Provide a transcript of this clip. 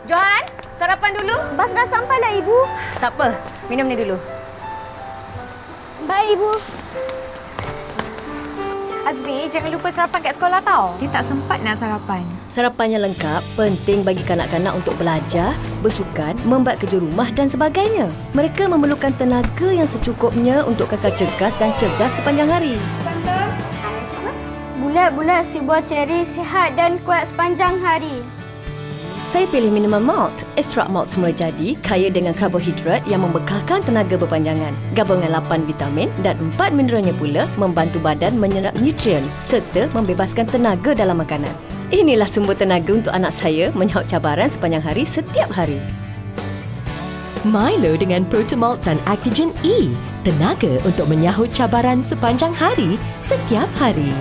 Johan, sarapan dulu. Bas dah sampailah, Ibu. Tak apa, minum ni dulu. Baik, Ibu. Azmi, jangan lupa sarapan kat sekolah tau. Dia tak sempat nak sarapan. Sarapannya lengkap, penting bagi kanak-kanak untuk belajar, bersukan, membuat kerja rumah dan sebagainya. Mereka memerlukan tenaga yang secukupnya untuk kekal cergas dan cerdas sepanjang hari. Bulat-bulat si buah ceri sihat dan kuat sepanjang hari. Saya pilih minuman malt. Ekstrak malt semula jadi, kaya dengan karbohidrat yang membekalkan tenaga berpanjangan. Gabungan 8 vitamin dan 4 mineralnya pula membantu badan menyerap nutrien serta membebaskan tenaga dalam makanan. Inilah sumber tenaga untuk anak saya menyahut cabaran sepanjang hari setiap hari. Milo dengan Protomalt dan Actigen E. Tenaga untuk menyahut cabaran sepanjang hari setiap hari.